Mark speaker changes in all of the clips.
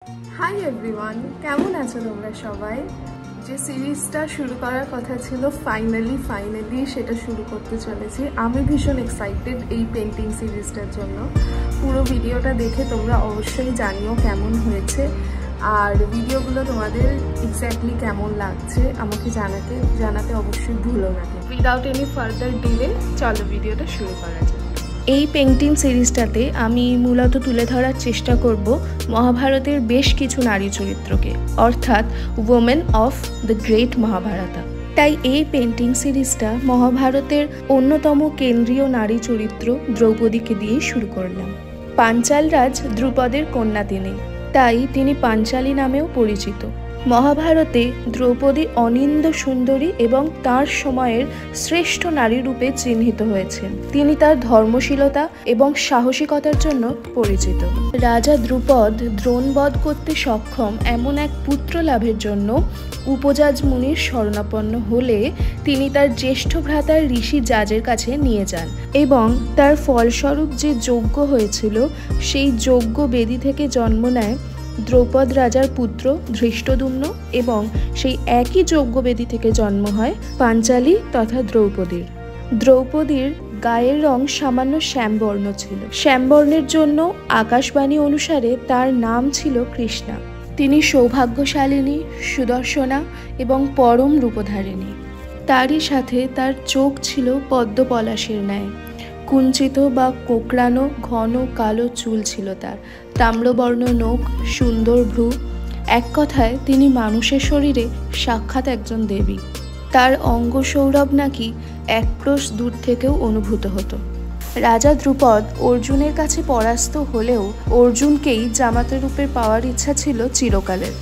Speaker 1: Hi everyone, কেমন আছো তোমরা সবাই? যে সিরিজটা শুরু করার কথা ছিল ফাইনালি সেটা শুরু করতে চলেছি। আমি ভীষণ এক্সাইটেড এই পেন্টিং সিরিজটার জন্য। পুরো ভিডিওটা দেখে তোমরা অবশ্যই জানিও কেমন হয়েছে, আর ভিডিওগুলো তোমাদের এক্স্যাক্টলি কেমন লাগছে আমাকে জানাতে অবশ্যই ভুলো না। উইদাউট এনি ফার্দার ডিলে চলো ভিডিওটা শুরু করা যাক। এই পেন্টিং সিরিজটাতে আমি মূলত তুলে ধরার চেষ্টা করব মহাভারতের বেশ কিছু নারী চরিত্রকে, অর্থাৎ women of the great Mahabharata. তাই এই পেন্টিং সিরিজটা মহাভারতের অন্যতম কেন্দ্রীয় নারী চরিত্র দ্রৌপদীকে দিয়েই শুরু করলাম। পাঞ্চাল রাজ দ্রুপদের কন্যা তিনি, তাই তিনি পাঞ্চালী নামেও পরিচিত। মহাভারতে দ্রৌপদী অনিন্দ সুন্দরী এবং তার সময়ের শ্রেষ্ঠ নারী রূপে চিহ্নিত হয়েছেন। তিনি তার ধর্মশীলতা এবং সাহসিকতার জন্য পরিচিত। রাজা দ্রুপদ দ্রোণবধ করতে সক্ষম এমন এক পুত্র লাভের জন্য উপজাজ মুনির শরণাপন্ন হলে তিনি তার জ্যেষ্ঠ ভ্রাতার ঋষি জাজের কাছে নিয়ে যান এবং তার ফলস্বরূপ যে যজ্ঞ হয়েছিল সেই যজ্ঞ বেদী থেকে জন্ম নেয় দ্রৌপদ রাজার পুত্র ধৃষ্টদ্যুম্ন, এবং সেই একই যজ্ঞবেদী থেকে জন্ম হয় পাঞ্চালী তথা দ্রৌপদীর। দ্রৌপদীর গায়ের রং সামান্য শ্যামবর্ণ ছিল। শ্যামবর্ণের জন্য আকাশবাণী অনুসারে তার নাম ছিল কৃষ্ণা। তিনি সৌভাগ্যশালিনী, সুদর্শনা এবং পরম রূপধারিণী। তারই সাথে তার চোখ ছিল পদ্ম পলাশের ন্যায়। কুঞ্চিত বা কোঁকড়ানো ঘন কালো চুল ছিল তার, তাম্রবর্ণ নখ, সুন্দর ভ্রু। এক কথায় তিনি মানুষের শরীরে সাক্ষাৎ একজন দেবী। তার অঙ্গ সৌরভ নাকি এক ক্রোশ দূর থেকেও অনুভূত হতো। রাজা দ্রুপদ অর্জুনের কাছে পরাস্ত হলেও অর্জুনকেই জামাতা রূপে পাওয়ার ইচ্ছা ছিল চিরকালের।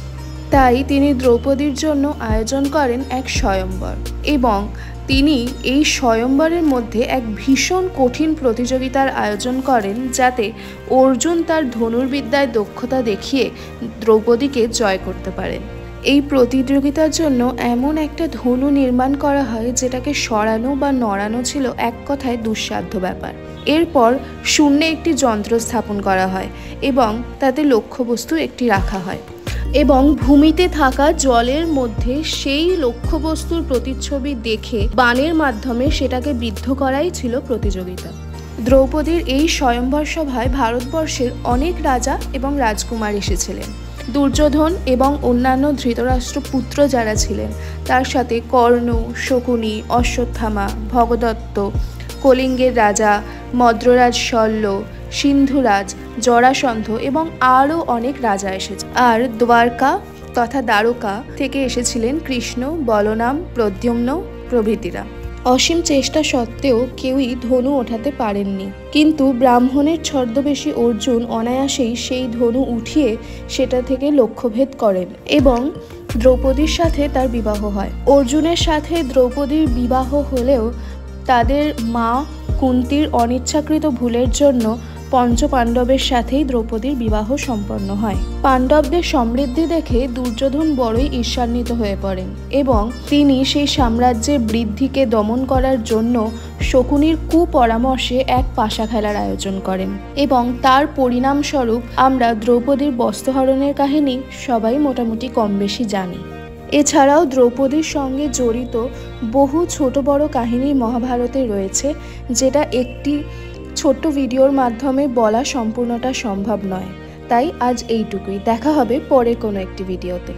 Speaker 1: তাই তিনি দ্রৌপদীর জন্য আয়োজন করেন এক স্বয়ম্বর, এবং তিনি এই স্বয়ম্বরের মধ্যে এক ভীষণ কঠিন প্রতিযোগিতার আয়োজন করেন, যাতে অর্জুন তার ধনুর্বিদ্যায় দক্ষতা দেখিয়ে দ্রৌপদীকে জয় করতে পারেন। এই প্রতিযোগিতার জন্য এমন একটা ধনু নির্মাণ করা হয় যেটাকে সরানো বা নড়ানো ছিল এক কথায় দুঃসাধ্য ব্যাপার। এরপর শূন্যে একটি যন্ত্র স্থাপন করা হয় এবং তাতে লক্ষ্যবস্তু একটি রাখা হয়, এবং ভূমিতে থাকা জলের মধ্যে সেই লক্ষ্যবস্তুর প্রতিচ্ছবি দেখে বাণের মাধ্যমে সেটাকে বিদ্ধ করাই ছিল প্রতিযোগিতা। দ্রৌপদীর এই স্বয়ম্বর সভায় ভারতবর্ষের অনেক রাজা এবং রাজকুমার এসেছিলেন। দুর্যোধন এবং অন্যান্য ধৃতরাষ্ট্র পুত্র যারা ছিলেন, তার সাথে কর্ণ, শকুনি, অশ্বত্থামা, ভগদত্ত, কলিঙ্গের রাজা, মদ্ররাজ শল্য, সিন্ধুরাজ, জরাসন্ধ এবং আরও অনেক রাজা এসেছে। আর দ্বারকা তথা দ্বারকা থেকে এসেছিলেন কৃষ্ণ, বলরাম, প্রদ্যুম্ন প্রভৃতিরা। অসীম চেষ্টা সত্ত্বেও কেউই ধনু ওঠাতে পারেননি, কিন্তু ব্রাহ্মণের ছদ্মবেশী অর্জুন অনায়াসেই সেই ধনু উঠিয়ে সেটা থেকে লক্ষ্যভেদ করেন এবং দ্রৌপদীর সাথে তার বিবাহ হয়। অর্জুনের সাথে দ্রৌপদীর বিবাহ হলেও তাদের মা কুন্তির অনিচ্ছাকৃত ভুলের জন্য পঞ্চপাণ্ডবের সাথেই দ্রৌপদীর বিবাহ সম্পন্ন হয়। পাণ্ডবদের সমৃদ্ধি দেখে দুর্যোধন বড়ই ঈর্ষান্বিত হয়ে পড়েন এবং তিনি সেই সাম্রাজ্যের বৃদ্ধিকে দমন করার জন্য শকুনির কুপরামর্শে এক পাশা খেলার আয়োজন করেন, এবং তার পরিণামস্বরূপ আমরা দ্রৌপদীর বস্ত্রহরণের কাহিনী সবাই মোটামুটি কম বেশি জানি। এছাড়াও দ্রৌপদীর সঙ্গে জড়িত বহু ছোট বড় কাহিনী মহাভারতে রয়েছে, যেটা একটি ছোট্ট ভিডিওর মাধ্যমে বলা সম্পূর্ণটা সম্ভব নয়। তাই আজ এইটুকুই। দেখা হবে পরে কোনো একটি ভিডিওতে।